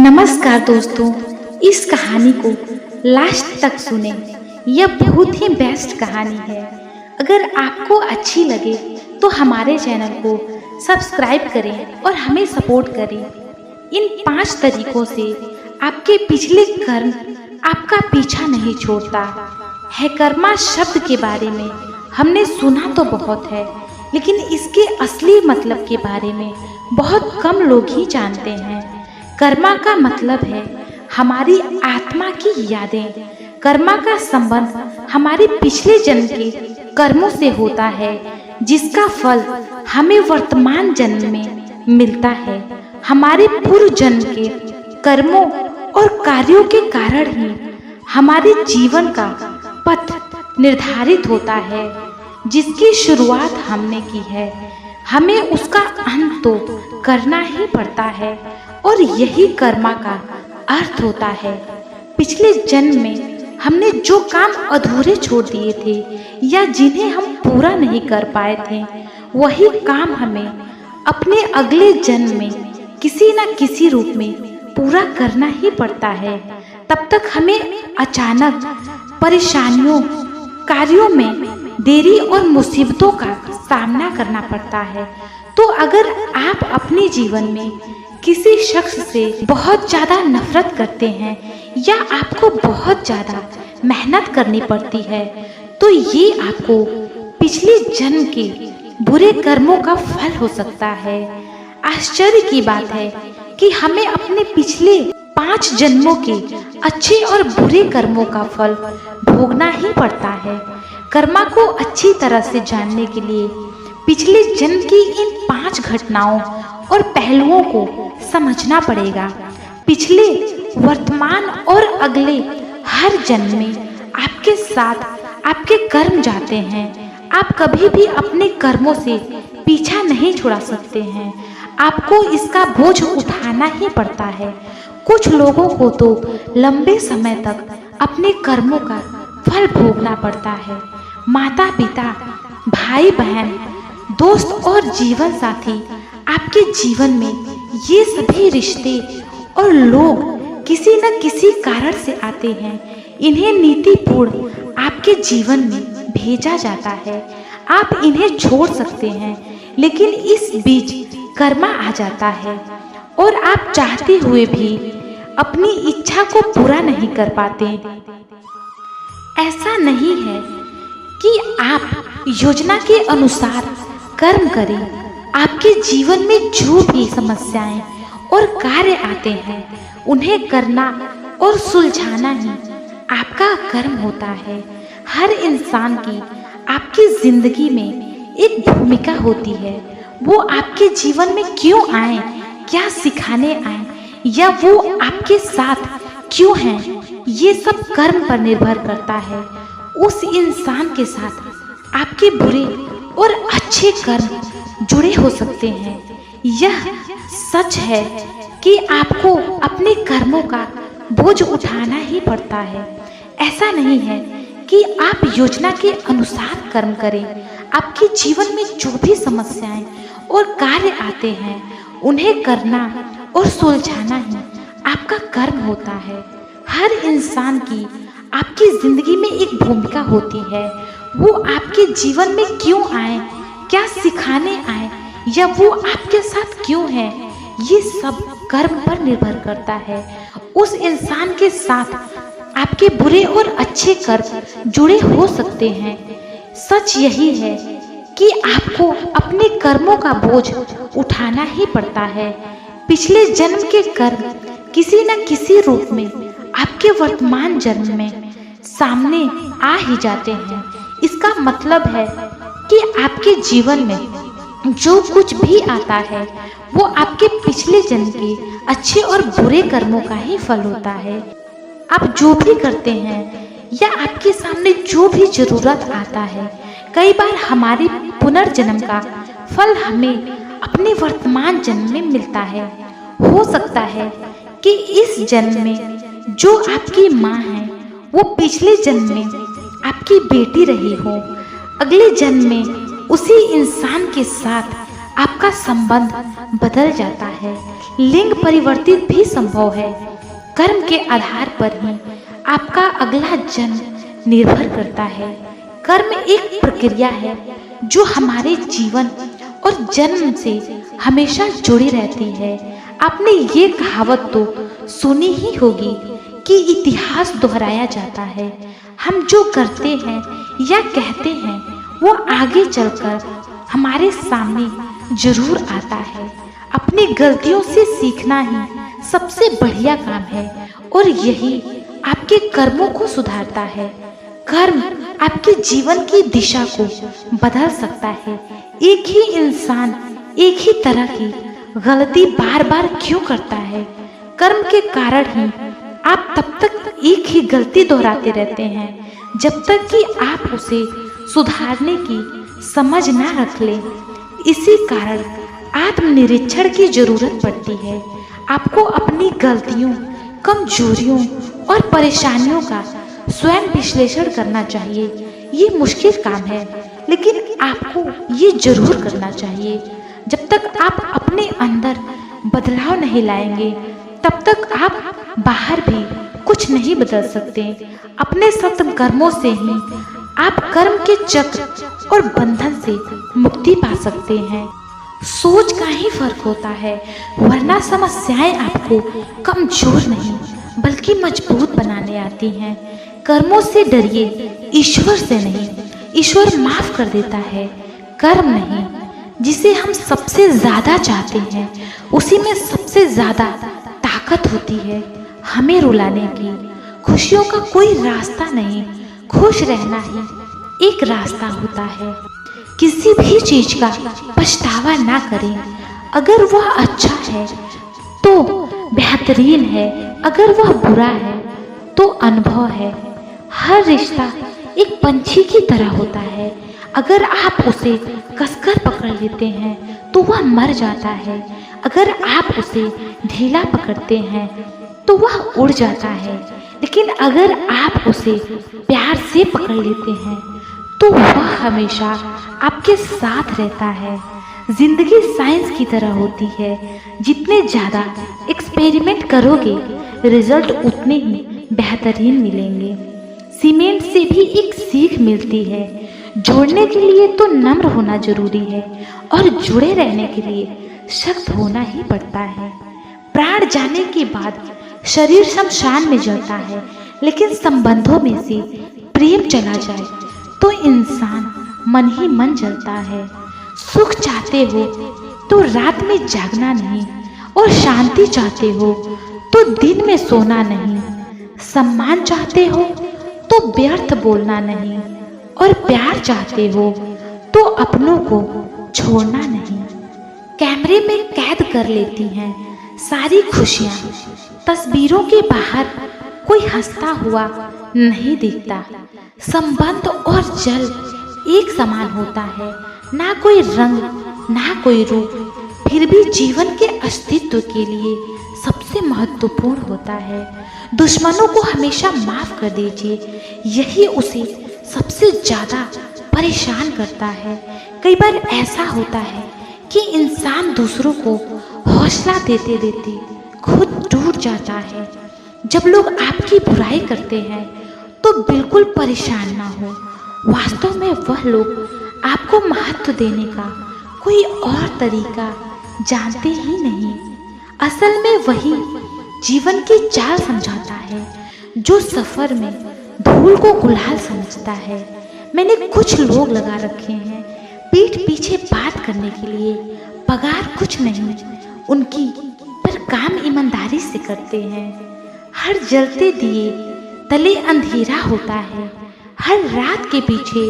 नमस्कार दोस्तों, इस कहानी को लास्ट तक सुने। यह बहुत ही बेस्ट कहानी है। अगर आपको अच्छी लगे तो हमारे चैनल को सब्सक्राइब करें और हमें सपोर्ट करें। इन 5 तरीकों से आपके पिछले कर्म आपका पीछा नहीं छोड़ता है। कर्मा शब्द के बारे में हमने सुना तो बहुत है, लेकिन इसके असली मतलब के बारे में बहुत कम लोग ही जानते हैं। कर्मा का मतलब है हमारी आत्मा की यादें। कर्मा का संबंध हमारे पिछले जन्म के कर्मों से होता है, जिसका फल हमें वर्तमान जन्म में मिलता है। हमारे पूर्व जन्म के कर्मों और कार्यों के कारण ही हमारे जीवन का पथ निर्धारित होता है। जिसकी शुरुआत हमने की है, हमें उसका अंत तो करना ही पड़ता है, और यही कर्मा का अर्थ होता है। पिछले जन्म में हमने जो काम अधूरे छोड़ दिए थे या जिन्हें हम पूरा नहीं कर पाए थे, वही काम हमें अपने अगले जन्म में किसी न किसी रूप में पूरा करना ही पड़ता है। तब तक हमें अचानक परेशानियों, कार्यों में देरी और मुसीबतों का सामना करना पड़ता है। तो अगर आप अपने जीवन में किसी शख्स से बहुत ज़्यादा नफरत करते हैं या आपको बहुत ज़्यादा मेहनत करनी पड़ती है, तो ये आपको पिछले जन्म के बुरे कर्मों का फल हो सकता है। आश्चर्य की बात है कि हमें अपने पिछले 5 जन्मों के अच्छे और बुरे कर्मों का फल भोगना ही पड़ता है। कर्मा को अच्छी तरह से जानने के लिए पिछले जन्म की इन 5 घटनाओं और पहलुओं को समझना पड़ेगा। पिछले, वर्तमान और अगले हर जन्म में आपके साथ आपके कर्म जाते हैं। आप कभी भी अपने कर्मों से पीछा नहीं छुड़ा सकते हैं। आपको इसका बोझ उठाना ही पड़ता है। कुछ लोगों को तो लंबे समय तक अपने कर्मों का फल भोगना पड़ता है। माता पिता, भाई बहन, दोस्त और जीवन साथी, आपके जीवन में ये सभी रिश्ते और लोग किसी न किसी कारण से आते हैं। इन्हें नीतिपूर्ण आपके जीवन में भेजा जाता है। आप इन्हें छोड़ सकते हैं, लेकिन इस बीच कर्मा आ जाता है और आप चाहते हुए भी अपनी इच्छा को पूरा नहीं कर पाते। ऐसा नहीं है कि आप योजना के अनुसार कर्म करें। आपके जीवन में जो भी समस्याएं और कार्य आते हैं, उन्हें करना और सुलझाना ही आपका कर्म होता है। हर इंसान की आपकी जिंदगी में एक भूमिका होती है। वो आपके जीवन में क्यों आए, क्या सिखाने आए, या वो आपके साथ क्यों हैं, ये सब कर्म पर निर्भर करता है। उस इंसान के साथ आपके बुरे और अच्छे कर्म जुड़े हो सकते हैं। यह सच है कि आपको अपने कर्मों का बोझ उठाना ही पड़ता है। ऐसा नहीं है कि आप योजना के अनुसार कर्म करें। आपके जीवन में जो भी समस्याएं और कार्य आते हैं, उन्हें करना और सुलझाना ही आपका कर्म होता है। हर इंसान की आपकी जिंदगी में एक भूमिका होती है। वो आपके जीवन में क्यों आए, क्या सिखाने आए, या वो आपके साथ क्यों है, ये सब कर्म पर निर्भर करता है। उस इंसान के साथ आपके बुरे और अच्छे कर्म जुड़े हो सकते हैं। सच यही है कि आपको अपने कर्मों का बोझ उठाना ही पड़ता है। पिछले जन्म के कर्म किसी न किसी रूप में आपके वर्तमान जन्म में सामने आ ही जाते हैं। इसका मतलब है कि आपके जीवन में जो कुछ भी आता है, वो आपके पिछले जन्म के अच्छे और बुरे कर्मों का ही फल होता है। आप जो भी करते हैं या आपके सामने जो भी जरूरत आता है, कई बार हमारे पुनर्जन्म का फल हमें अपने वर्तमान जन्म में मिलता है। हो सकता है कि इस जन्म में जो आपकी माँ है, वो पिछले जन्म में आपकी बेटी रही हो। अगले जन्म में उसी इंसान के साथ आपका संबंध बदल जाता है। लिंग परिवर्तित भी संभव है। कर्म के आधार पर ही आपका अगला जन्म निर्भर करता है। कर्म एक प्रक्रिया है जो हमारे जीवन और जन्म से हमेशा जुड़ी रहती है। आपने ये कहावत तो सुनी ही होगी कि इतिहास दोहराया जाता है। हम जो करते हैं या कहते हैं वो आगे चलकर हमारे सामने जरूर आता है। अपनी गलतियों से सीखना ही सबसे बढ़िया काम है और यही आपके कर्मों को सुधारता है। कर्म आपके जीवन की दिशा को बदल सकता है। एक ही इंसान एक ही तरह की गलती बार बार क्यों करता है? कर्म के कारण ही आप तब तक एक ही गलती दोहराते रहते हैं जब तक कि आप उसे सुधारने की समझ ना रख ले। इसी कारण आत्मनिरीक्षण की जरूरत पड़ती है। आपको अपनी गलतियों, कमजोरियों और परेशानियों का स्वयं विश्लेषण करना चाहिए। ये मुश्किल काम है, लेकिन आपको ये जरूर करना चाहिए। जब तक आप अपने अंदर बदलाव नहीं लाएंगे, तब तक आप बाहर भी कुछ नहीं बदल सकते। अपने सत्कर्मों से ही आप कर्म के चक्र और बंधन से मुक्ति पा सकते हैं। सोच का ही फर्क होता है, वरना समस्याएं आपको कमजोर नहीं बल्कि मजबूत बनाने आती हैं। कर्मों से डरिए, ईश्वर से नहीं। ईश्वर माफ कर देता है, कर्म नहीं। जिसे हम सबसे ज्यादा चाहते हैं उसी में सबसे ज्यादा ताकत होती है हमें रुलाने की। खुशियों का कोई रास्ता नहीं, खुश रहना ही एक रास्ता होता है। किसी भी चीज का पछतावा ना करें। अगर वह अच्छा है तो बेहतरीन है, अगर वह बुरा है तो अनुभव है। हर रिश्ता एक पंछी की तरह होता है। अगर आप उसे कसकर पकड़ लेते हैं तो वह मर जाता है। अगर आप उसे ढीला पकड़ते हैं तो वह उड़ जाता है। लेकिन अगर आप उसे प्यार से पकड़ लेते हैं तो वह हमेशा आपके साथ रहता है। जिंदगी साइंस की तरह होती है। जितने ज़्यादा एक्सपेरिमेंट करोगे, रिजल्ट उतने ही बेहतरीन मिलेंगे। सीमेंट से भी एक सीख मिलती है। जोड़ने के लिए तो नम्र होना जरूरी है और जुड़े रहने के लिए सख्त होना ही पड़ता है। प्राण जाने के बाद शरीर शमशान में जलता है, लेकिन संबंधों में से प्रेम चला जाए तो इंसान मन ही मन जलता है। सुख चाहते हो तो रात में जागना नहीं, और शांति चाहते हो तो दिन में सोना नहीं। सम्मान चाहते हो तो व्यर्थ बोलना नहीं, और प्यार चाहते हो तो अपनों को छोड़ना नहीं। कैमरे में कैद कर लेती हैं सारी खुशियाँ। तस्वीरों के बाहर कोई हंसता हुआ नहीं दिखता। संबंध और जल एक समान होता है, ना कोई रंग ना कोई रूप, फिर भी जीवन के अस्तित्व के लिए सबसे महत्वपूर्ण होता है। दुश्मनों को हमेशा माफ कर दीजिए, यही उसे सबसे ज़्यादा परेशान करता है। कई बार ऐसा होता है कि इंसान दूसरों को हौसला देते देते खुद टूट जाता है। जब लोग आपकी बुराई करते हैं तो बिल्कुल परेशान ना हो। वास्तव में वह लोग आपको महत्व देने का कोई और तरीका जानते ही नहीं। असल में वही जीवन की चाल समझाता है जो सफर में धूल को गुलाल समझता है। मैंने कुछ लोग लगा रखे हैं पीठ पीछे बात करने के लिए। पगार कुछ नहीं उनकी, पर काम ईमानदारी से करते हैं। हर जलते दिए तले अंधेरा होता है, हर रात के पीछे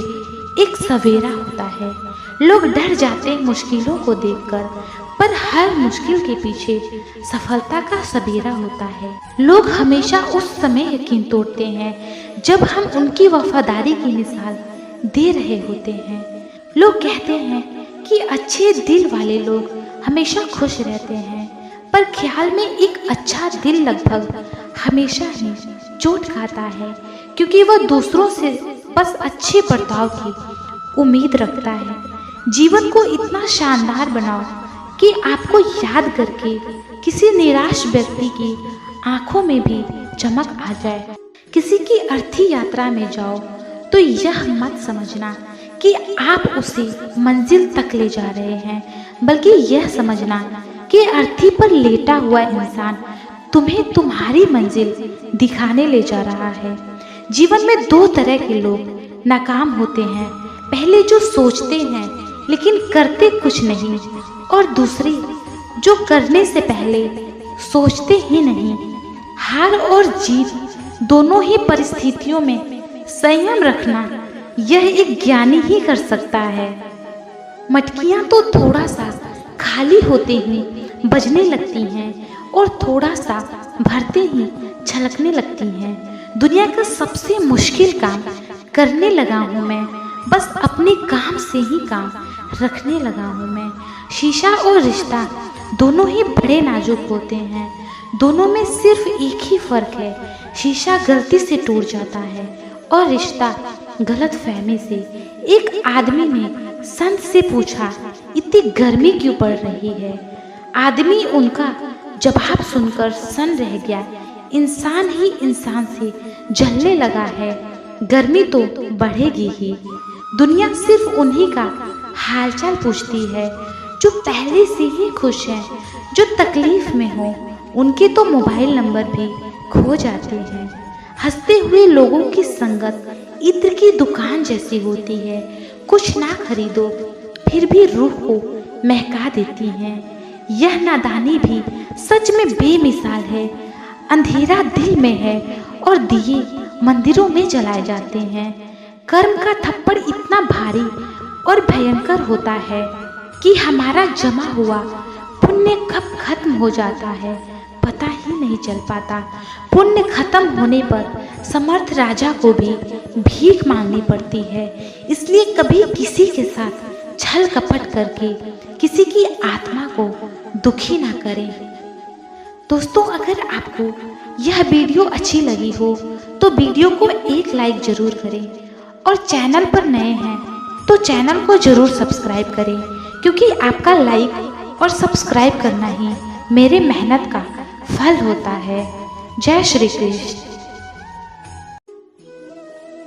एक सवेरा होता है। लोग डर जाते हैं मुश्किलों को देखकर, पर हर मुश्किल के पीछे सफलता का सवेरा होता है। लोग हमेशा उस समय यकीन तोड़ते हैं जब हम उनकी वफादारी की मिसाल दे रहे होते हैं। लोग कहते हैं कि अच्छे दिल वाले लोग हमेशा खुश रहते हैं, पर ख्याल में एक अच्छा दिल लगभग हमेशा ही चोट खाता है, क्योंकि वह दूसरों से बस अच्छे बर्ताव की उम्मीद रखता है। जीवन को इतना शानदार बनाओ कि आपको याद करके किसी निराश व्यक्ति की आंखों में भी चमक आ जाए। किसी की अर्थी यात्रा में जाओ तो यह मत समझना कि आप उसे मंजिल तक ले जा रहे हैं, बल्कि यह समझना कि अर्थी पर लेटा हुआ इंसान तुम्हें तुम्हारी मंजिल दिखाने ले जा रहा है। जीवन में दो तरह के लोग नाकाम होते हैं, पहले जो सोचते हैं लेकिन करते कुछ नहीं, और दूसरे जो करने से पहले सोचते ही नहीं। हार और जीत दोनों ही परिस्थितियों में संयम रखना यह एक ज्ञानी ही कर सकता है। मटकियां तो थोड़ा सा खाली होते ही बजने लगती हैं और थोड़ा सा भरते ही छलकने लगती हैं। दुनिया का सबसे मुश्किल काम करने लगा हूँ मैं, बस अपने काम से ही काम रखने लगा हूँ मैं। शीशा और रिश्ता दोनों ही बड़े नाजुक होते हैं, दोनों में सिर्फ एक ही फर्क है, शीशा गलती से टूट जाता है और रिश्ता गलत फहमी से। एक आदमी ने संत से पूछा, इतनी गर्मी क्यों पड़ रही है? आदमी उनका जवाब सुनकर सन रह गया, इंसान ही इंसान से जलने लगा है, गर्मी तो बढ़ेगी ही। दुनिया सिर्फ उन्हीं का हालचाल पूछती है जो पहले से ही खुश हैं, जो तकलीफ में हो उनके तो मोबाइल नंबर भी खो जाते हैं। हंसते हुए लोगों की संगत इत्र की दुकान जैसी होती है, कुछ ना खरीदो फिर भी रूह को महका देती हैं। यह नादानी भी सच में बेमिसाल है। अंधेरा दिल में है और दिए मंदिरों में जलाए जाते हैं। कर्म का थप्पड़ इतना भारी और भयंकर होता है कि हमारा जमा हुआ पुण्य कब खत्म हो जाता है पता ही नहीं चल पाता। पुण्य खत्म होने पर समर्थ राजा को भी भीख मांगनी पड़ती है, इसलिए कभी किसी के साथ छल कपट करके किसी की आत्मा को दुखी ना करें। दोस्तों, अगर आपको यह वीडियो अच्छी लगी हो तो वीडियो को एक लाइक जरूर करें, और चैनल पर नए हैं तो चैनल को जरूर सब्सक्राइब करें, क्योंकि आपका लाइक और सब्सक्राइब करना ही मेरे मेहनत का फल होता है। जय श्री कृष्ण।